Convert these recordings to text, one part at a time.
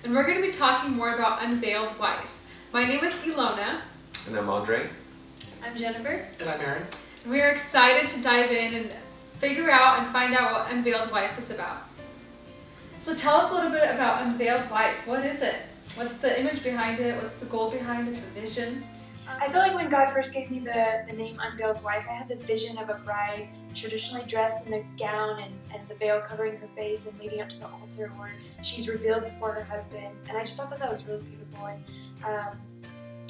and we're going to be talking more about Unveiled Wife. My name is Ilona. And I'm Andre. I'm Jenifer. And I'm Aaron. And we are excited to dive in and figure out and find out what Unveiled Wife is about. So tell us a little bit about Unveiled Wife. What is it? What's the image behind it? What's the goal behind it, the vision? I feel like when God first gave me the name Unveiled Wife, I had this vision of a bride traditionally dressed in a gown and the veil covering her face and leading up to the altar where she's revealed before her husband. And I just thought that was really beautiful.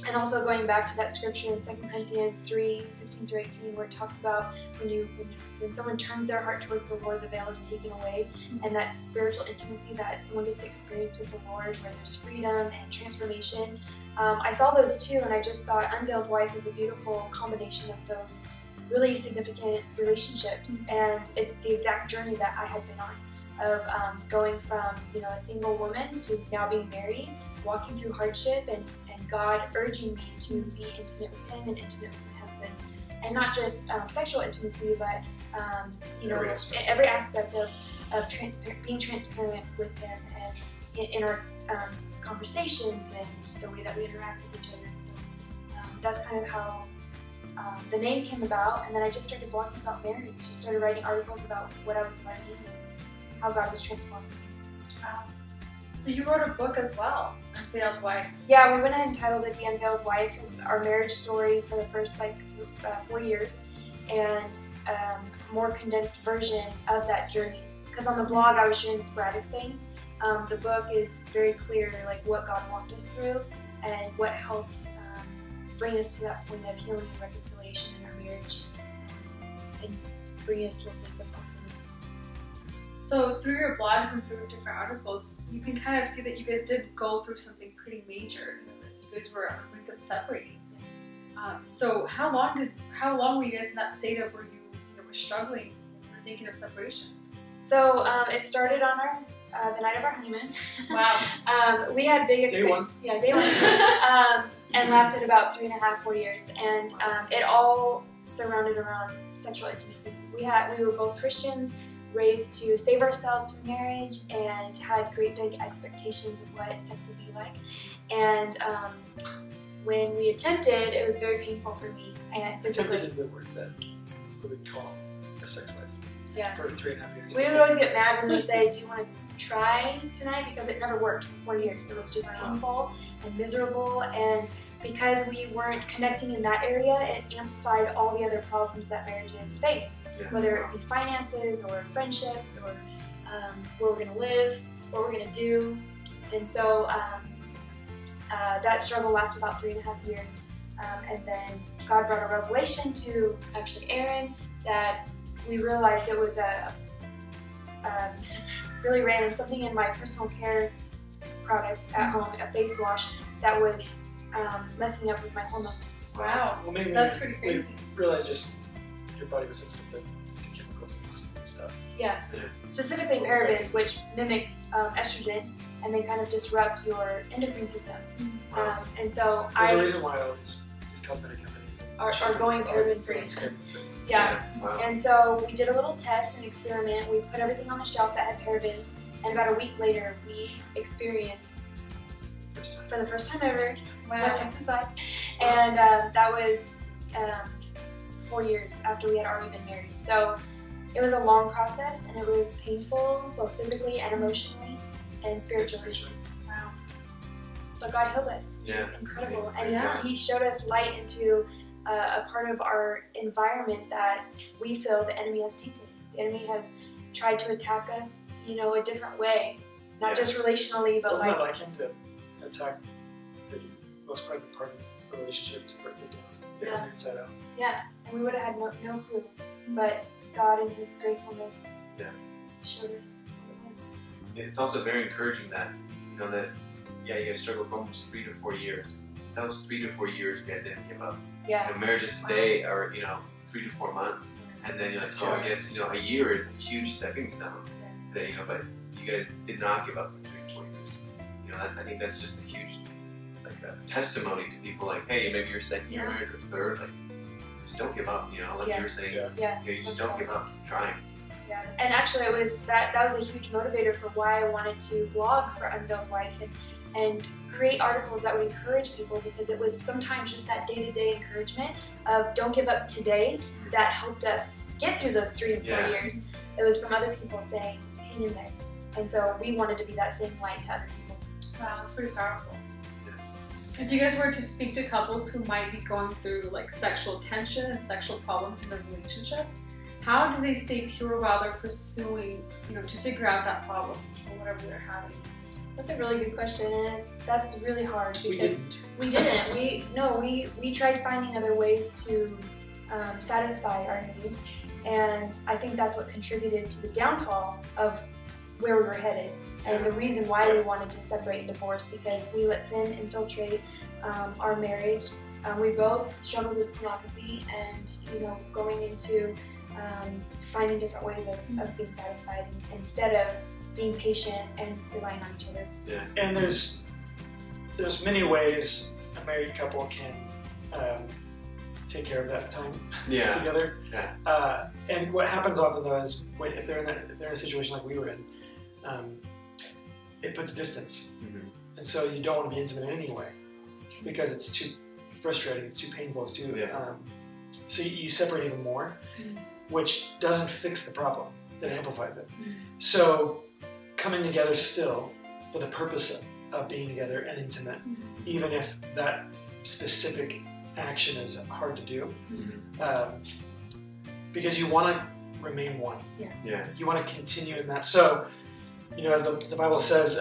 And also going back to that scripture in 2 Corinthians 3:16-18, where it talks about when someone turns their heart towards the Lord, the veil is taken away, and that spiritual intimacy that someone gets to experience with the Lord, where there's freedom and transformation. I saw those two, and I just thought Unveiled Wife is a beautiful combination of those really significant relationships, and it's the exact journey that I had been on, of going from a single woman to now being married, walking through hardship, and God urging me to be intimate with Him and intimate with my husband, and not just sexual intimacy, but every aspect of being transparent with Him and in our conversations and the way that we interact with each other. So that's kind of how the name came about, and then I just started blogging about marriage. I started writing articles about what I was learning and how God was transforming me. Wow. So you wrote a book as well, Unveiled Wife. Yeah, we went ahead and titled it The Unveiled Wife. It's our marriage story for the first 4 years, and a more condensed version of that journey. Because on the blog I was sharing sporadic things. The book is very clear, like what God walked us through and what helped bring us to that point of healing and reconciliation in our marriage, and bring us to a place of confidence. So through your blogs and through different articles, you can kind of see that you guys did go through something pretty major. You guys were on the brink of separating. So how long were you guys in that state of where you were struggling or thinking of separation? So it started on the night of our honeymoon. Wow. We had big Day one. Yeah, day one. And lasted about 3.5-4 years, and it all surrounded around sexual intimacy. We were both Christians, raised to save ourselves from marriage, and had great big expectations of what sex would be like. And when we attempted, it was very painful for me. And attempted is the word that we would call our sex life. Yeah. For 3.5 years. We would always get mad when we say, "Do you want to try tonight?" Because it never worked for 4 years. It was just painful and miserable, and because we weren't connecting in that area, it amplified all the other problems that marriages face, whether it be finances or friendships or where we're going to live, what we're going to do. And so that struggle lasted about 3.5 years. And then God brought a revelation to actually Aaron that we realized it was a really random, something in my personal care product at home, a face wash, that was messing up with my hormones. Wow. Well, mainly that's pretty crazy. We realized just your body was sensitive to chemicals and stuff. Yeah. Specifically parabens, which mimic estrogen, and they kind of disrupt your endocrine system. And so There's a reason why all these cosmetic companies are going paraben free. Yeah. Wow. And so we did a little test and experiment. We put everything on the shelf that had parabens, and about a week later, we experienced, for the first time ever, what sex is like. And that was 4 years after we had already been married. So it was a long process, and it was painful, both physically and emotionally and spiritually. Wow. But God healed us, which is incredible. And He showed us light into a part of our environment that we feel the enemy has tainted. The enemy has tried to attack us, a different way. Not just relationally, but Wasn't that like him to attack the most private part of the relationship, to break it down from the inside out? Yeah, and we would have had no clue. But God in His gracefulness showed us what it was. It's also very encouraging that, you guys struggled for almost 3 to 4 years. Those 3 to 4 years, you guys didn't give up. Yeah. Marriages today are, 3 to 4 months. And then you're like, I guess, a year is a huge stepping stone. That, but you guys did not give up for 3 to 4 years. I think that's just a huge, testimony to people like, hey, maybe your second year marriage or third, just don't give up, like you were saying. You just don't give up, keep trying. Yeah, and actually it was that was a huge motivator for why I wanted to blog for Unveiled Wife and create articles that would encourage people, because it was sometimes just that day-to-day encouragement of don't give up today that helped us get through those 3 and 4 years. It was from other people saying, hang in there. And so we wanted to be that same light to other people. Wow, that's pretty powerful. If you guys were to speak to couples who might be going through like sexual tension and sexual problems in their relationship, how do they stay pure while they're pursuing, to figure out that problem or whatever they're having? That's a really good question, and that's really hard because We didn't. We tried finding other ways to satisfy our need, and I think that's what contributed to the downfall of where we were headed, and the reason why we wanted to separate and divorce, because we let sin infiltrate our marriage. We both struggled with pornography, and going into finding different ways of being satisfied instead of being patient and relying on each other. Yeah. And there's many ways a married couple can take care of that time together. Yeah. And what happens often though is if they're in a situation like we were in, it puts distance, and so you don't want to be intimate in any way because it's too frustrating, it's too painful, it's too. So you separate even more, which doesn't fix the problem; it amplifies it. So coming together still for the purpose of being together and intimate, even if that specific action is hard to do, because you want to remain one. You want to continue in that. So, as the Bible says,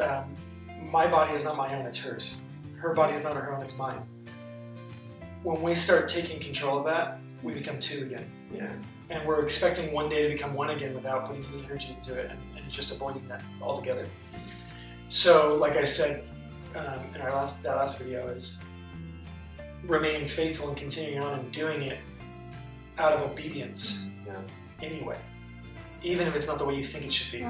my body is not my own, it's hers. Her body is not her own, it's mine. When we start taking control of that, we become two again. And we're expecting one day to become one again without putting any energy into it and just avoiding that altogether. So, like I said in that last video, is remaining faithful and continuing on and doing it out of obedience anyway, even if it's not the way you think it should be.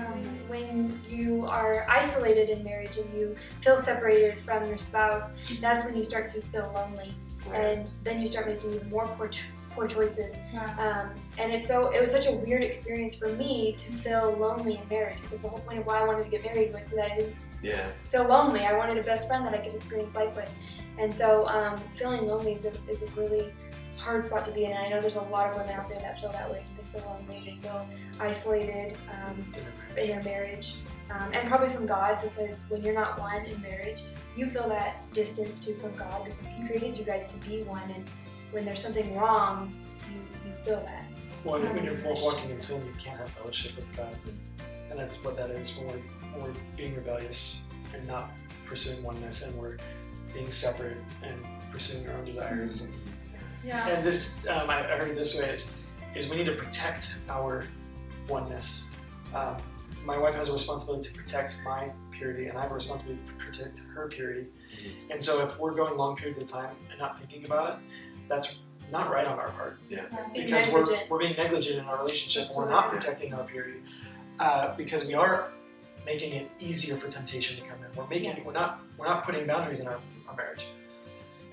When you are isolated in marriage and you feel separated from your spouse, that's when you start to feel lonely, and then you start making even more poor choices. And it was such a weird experience for me to feel lonely in marriage, because the whole point of why I wanted to get married was so that I didn't feel lonely. I wanted a best friend that I could experience life with. And so feeling lonely is a really hard spot to be in. And I know there's a lot of women out there that feel that way. They feel lonely, they feel isolated in their marriage. And probably from God, because when you're not one in marriage, you feel that distance too from God, because He created you guys to be one. And when there's something wrong, you feel that. Well, when you're both walking in sin, you can't have fellowship with God. And that's what that is when we're being rebellious and not pursuing oneness, and we're being separate and pursuing our own desires. And this, I heard it this way, is we need to protect our oneness. My wife has a responsibility to protect my purity, and I have a responsibility to protect her purity. And so if we're going long periods of time and not thinking about it, that's not right on our part. Because we're being negligent in our relationship. We're not protecting our purity, because we are making it easier for temptation to come in. We're not putting boundaries in our marriage.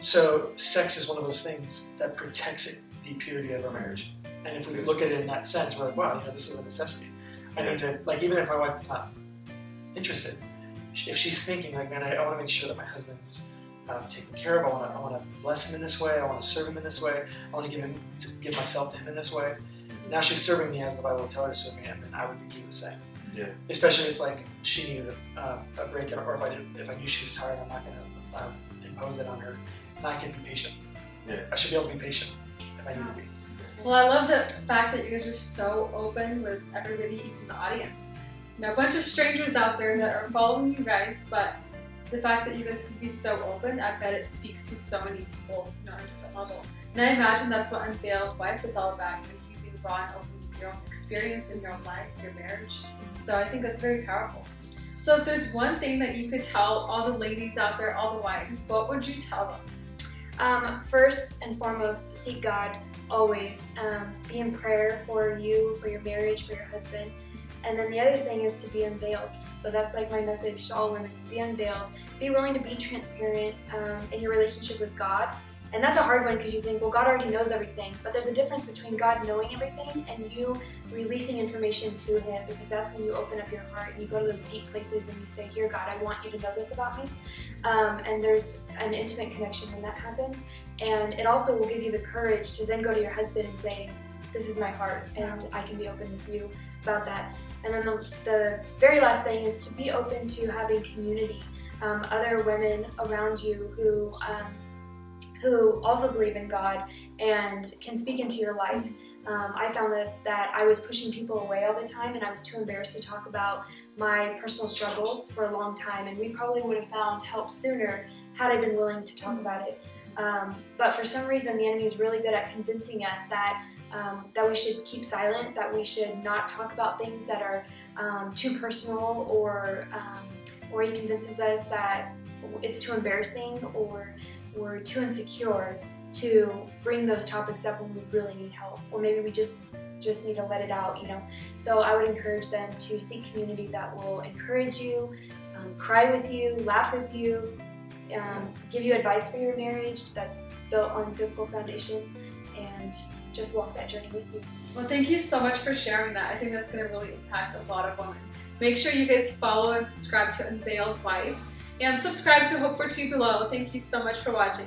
So sex is one of those things that protects the purity of our marriage. And if we look at it in that sense, we're like, wow, this is a necessity. I need to, even if my wife's not interested, if she's thinking, man, I want to make sure that my husband's taken care of, I want to bless him in this way, I want to serve him in this way, I want to give myself to him in this way. Now she's serving me as the Bible would tell her to serve me, and then I would do the same. Especially if she needed a break, or if I knew she was tired, I'm not going to impose that on her, and I can be patient. I should be able to be patient if I need to be. Well, I love the fact that you guys are so open with everybody, even the audience. A bunch of strangers out there that are following you guys, but the fact that you guys can be so open, I bet it speaks to so many people on a different level. And I imagine that's what Unveiled Wife is all about, you being raw and open with your own experience in your own life, your marriage. So I think that's very powerful. So if there's one thing that you could tell all the ladies out there, all the wives, what would you tell them? First and foremost, seek God always. Be in prayer for you, for your marriage, for your husband. And then the other thing is to be unveiled. So that's my message to all women, is be unveiled. Be willing to be transparent in your relationship with God, And that's a hard one because you think, well, God already knows everything. But there's a difference between God knowing everything and you releasing information to Him, because that's when you open up your heart and you go to those deep places and you say, here, God, I want you to know this about me. And there's an intimate connection when that happens. And it also will give you the courage to then go to your husband and say, this is my heart, and I can be open with you about that. And then the very last thing is to be open to having community, other women around you who also believe in God and can speak into your life. I found that I was pushing people away all the time, and I was too embarrassed to talk about my personal struggles for a long time, and we probably would have found help sooner had I been willing to talk about it. But for some reason, the enemy is really good at convincing us that we should keep silent, that we should not talk about things that are too personal, or he convinces us that it's too embarrassing or we're too insecure to bring those topics up when we really need help, or maybe we just need to let it out, you know. So I would encourage them to seek community that will encourage you, cry with you, laugh with you, give you advice for your marriage that's built on biblical foundations, and just walk that journey with you. Well, thank you so much for sharing that. I think that's going to really impact a lot of women. Make sure you guys follow and subscribe to Unveiled Wife, and subscribe to Hope for Two Below. Thank you so much for watching.